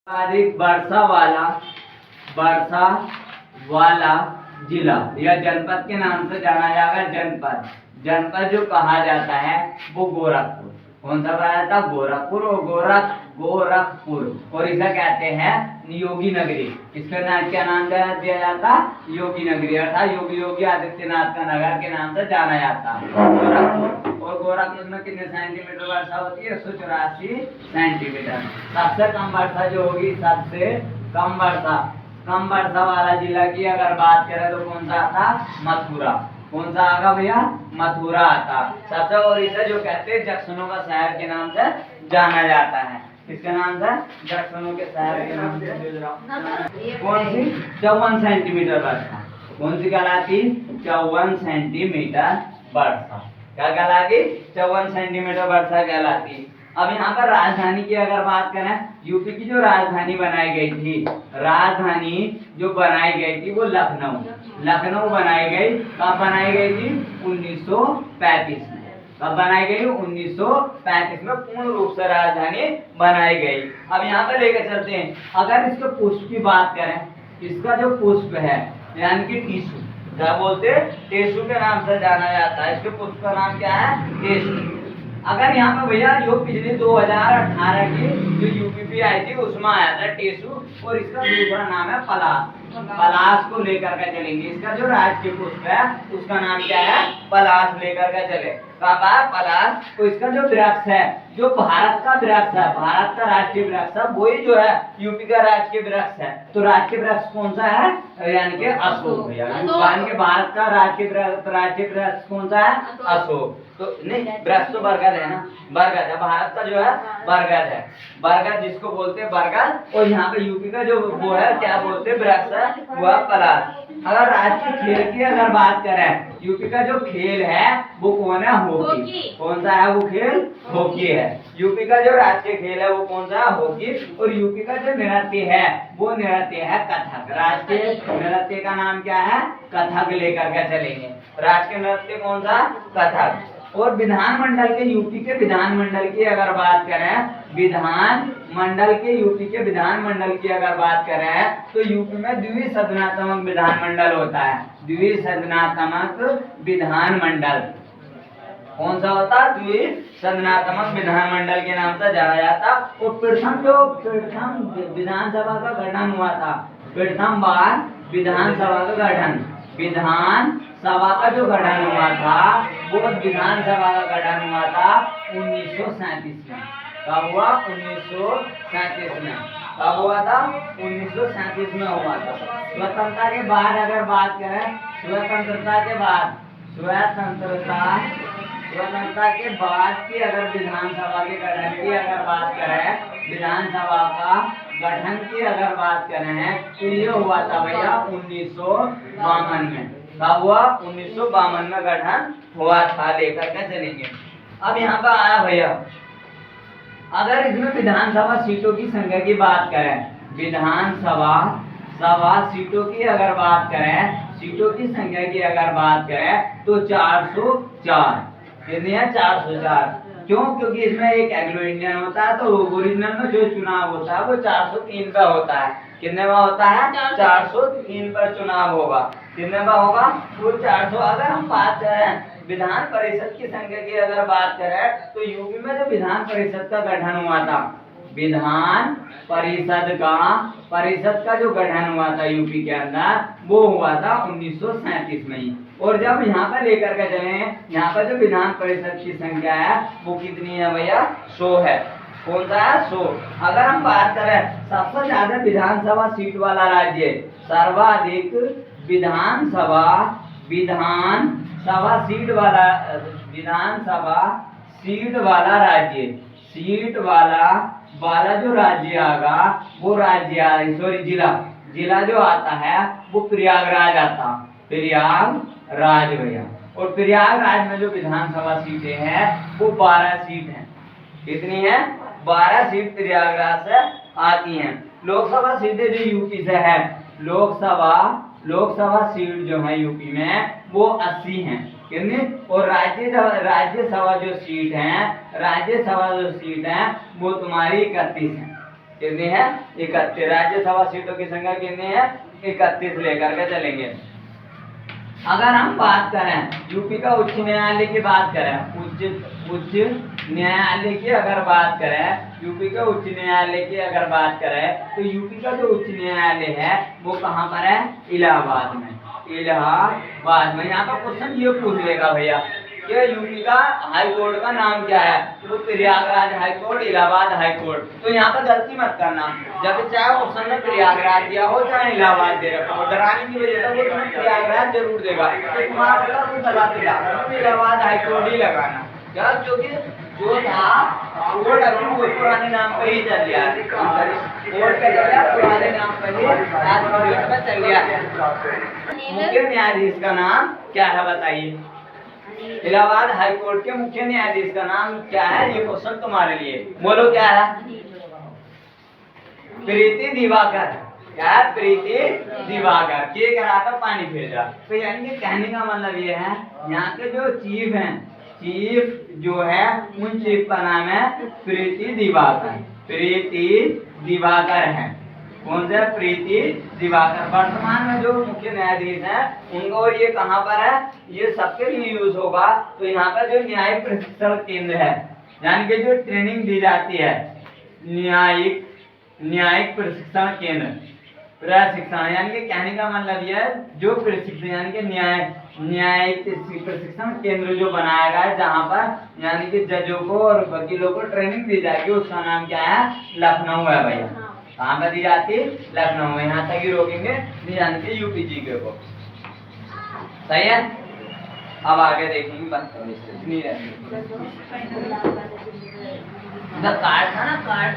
अधिक वर्षा वाला जिला या जनपद के नाम से जाना जाएगा। जनपद जनपद जो कहा जाता है वो गोरखपुर। कौन सा कहा जाता है? गोरखपुर। और गोरखपुर और इसे कहते हैं योगी नगरी। इसका नाम क्या नाम दिया जाता? योगी नगरी, अर्थात योगी आदित्यनाथ का नगर के नाम से जाना जाता है गोरखपुर। और गोरखपुर में कितने सेंटीमीटर वर्षा होती है? 184 सेंटीमीटर। सबसे कम वर्षा जो होगी, सबसे कम वर्षा वाला जिला की अगर बात करें तो कौन सा आता? मथुरा। कौन सा आगा भैया? मथुरा आता। सबसे और इसे जो कहते हैं जंक्शनों का शहर के नाम से जाना जाता है। किसके नाम से? जंक्शनों के शहर के नाम से। कौन सी? 54 सेंटीमीटर वर्षा। कौन सी कहलाती? 54 सेंटीमीटर वर्षा। क्या कहलाती? 54 सेंटीमीटर वर्षा कहलाती। अब यहाँ पर राजधानी की अगर बात करें, यूपी की जो राजधानी बनाई गई थी, राजधानी जो बनाई गई थी वो लखनऊ बनाई गई। कब बनाई गई थी? 1935 में। कब बनाई गई? 1935 में पूर्ण रूप से राजधानी बनाई गई। अब यहाँ पे लेकर चलते हैं। अगर इसके पुष्प की बात करें, इसका जो पुष्प है यानी कि टीसू, क्या बोलते हैं? टेसू के नाम से जाना जाता है। इसके पुष्प का नाम क्या है? टेसू। अगर यहाँ पे भैया जो पिछले 2018 की जो यूपीपी आई थी उसमें आया था टेसू, और इसका दूसरा नाम है पलाश। पलाश को लेकर के चलेंगे। इसका जो राजकीय पुष्प है उसका नाम क्या है? पलाश लेकर के चले। पलाश। तो इसका जो वृक्ष है, जो भारत का वृक्ष है, भारत का राष्ट्रीय वृक्ष है, वही जो है यूपी का राजकीय वृक्ष है। तो राजकीय वृक्ष कौन सा है? यानी कि अशोक भैया। यानी कि भारत का राजकीय वृक्ष कौन सा है? अशोक। तो नहीं, वृक्ष तो बरगद है ना, बरगद है। भारत का जो है बरगद है, बरगद जिसको बोलते हैं बरगद। और यहाँ पे यूपी का जो वो है क्या बोलते हैं? वृक्ष है, वो है पलाश। अगर राष्ट्रीय खेल की अगर बात करें, यूपी का जो खेल है वो कौन है? हॉकी। कौन सा है वो खेल? हॉकी है। यूपी का जो राष्ट्रीय खेल है वो कौन सा है? हॉकी। और यूपी का जो नृत्य है वो नृत्य है कथक। राष्ट्रीय नृत्य का नाम क्या है? कथक लेकर के चलेंगे। राष्ट्रीय नृत्य कौन सा? कथक। और विधानमंडल के यूपी के विधानमंडल की अगर बात करें, विधानमंडल के यूपी के विधानमंडल की अगर बात करें तो यूपी में द्विसदनात्मक विधानमंडल होता है। द्विसदनात्मक विधानमंडल कौन सा होता? द्विसदनात्मक विधानमंडल के नाम से जाना जाता। और प्रथम विधानसभा का गठन हुआ था, प्रथम बार विधानसभा का गठन, विधानसभा का जो गठन हुआ था वो विधानसभा का गठन हुआ था 1937 में। कब हुआ? 1937 में। कब हुआ था? 1937 में हुआ था। स्वतंत्रता के बाद अगर बात करें, स्वतंत्रता के बाद की अगर विधानसभा के गठन की अगर बात करें, विधानसभा का गठन की अगर बात करें तो ये हुआ था भैया 1952 में। कब हुआ? 1952 में गठन हुआ था। लेकर के चलेंगे। अब यहाँ पर आया भैया, अगर इसमें विधानसभा सीटों की संख्या की बात करें, विधानसभा सीटों की अगर बात करें, सीटों की संख्या की अगर बात करें तो 404। कितनी है? 404। क्यों? क्योंकि इसमें एक एग्रो इंडियन होता है, तो ओरिजिनल में जो चुनाव होता है वो 403 का होता है। कितने में होता है? 403 पर चुनाव होगा। कितने में होगा? कुल 400। अगर हम बात करें विधान परिषद की संख्या की अगर बात करें तो यूपी में जो विधान परिषद का गठन हुआ था, विधान परिषद का जो गठन हुआ था यूपी के अंदर वो हुआ था 1937 में ही। और जब यहाँ पर लेकर के चले, यहाँ पर जो विधान परिषद की संख्या है वो कितनी है भैया? 100 है। कौन सा है? 100। अगर हम बात करें सबसे ज्यादा विधानसभा सीट वाला राज्य, सर्वाधिक विधानसभा सीट वाला जो राज्य आगा वो जिला जो आता है वो प्रयागराज आता। प्रयागराज भैया। और प्रयागराज में जो विधानसभा सीटें हैं वो 12 सीट हैं। कितनी है? 12 सीट प्रयागराज से आती हैं। लोकसभा सीटें जो यूपी से है, लोकसभा सीट जो है यूपी में वो 80 हैं। कितनी? और राज्यसभा जो सीट है वो तुम्हारी 31 है। कितनी है? 31। राज्यसभा सीटों की संख्या कितनी है? 31 लेकर के चलेंगे। अगर हम बात करें यूपी का उच्च न्यायालय की बात करें, उच्च न्यायालय की अगर बात करें, यूपी का उच्च न्यायालय की अगर बात करें तो यूपी का जो उच्च न्यायालय है वो कहाँ पर है? इलाहाबाद में। इलाहाबाद में। यहाँ पर क्वेश्चन ये पूछ लेगा भैया कि यूपी का हाई कोर्ट का नाम क्या है? तो Prayagraj high court, Allahabad high court. तो यहाँ पर गलती मत करना, जब चाहे ऑप्शन में प्रयागराज दिया हो चाहे इलाहाबाद दे रखा हो, डराने की वजह से वो तुम्हें प्रयागराज जरूर देगा, तो तुम्हारा उत्तर वो गलत दिलाएगा, तुम इलाहाबाद हाई कोर्ट ही लगाना। क्या? क्योंकि जो था कोर्ट अभी वो पुराने नाम पे ही चल गया है, कोर्ट का जगह पुराने नाम पे ही आज की डेट में चल गया है। मुख्य न्यायाधीश का नाम क्या है बताइए? इलाहाबाद हाई कोर्ट के मुख्य न्यायाधीश का नाम क्या है? ये क्वेश्चन तुम्हारे लिए। बोलो क्या है? प्रीति दिवाकर। क्या है? प्रीति दिवाकर। के करा था? पानी फिर जा। तो यानी कि कहने का मतलब ये है, यहाँ के जो चीफ हैं, चीफ जो है उन चीफ का नाम है प्रीति दिवाकर। प्रीति दिवाकर है। कौन सा? प्रीति दिवाकर। वर्तमान में जो मुख्य न्यायाधीश हैं उनको ये कहाँ पर है? ये सबके लिए यूज होगा। तो यहाँ का जो न्यायिक प्रशिक्षण केंद्र है, यानी कि जो ट्रेनिंग दी जाती है, न्यायिक प्रशिक्षण केंद्र, प्रशिक्षण यानी कि कहने का मतलब यह है जो प्रशिक्षण यानी कि न्यायिक प्रशिक्षण केंद्र जो बनाया गया है जहाँ पर यानी कि जजों को और वकीलों को ट्रेनिंग दी जाएगी, उसका नाम क्या है? लखनऊ है भैया। कहाँ पर दी जाती? लखनऊ में। यहाँ तक ही रोकेंगे, नहीं यानी कि यूपी जीके को। सही है? अब आगे देखेंगे। बस नहीं रहती कार्ड था ना, कार्ड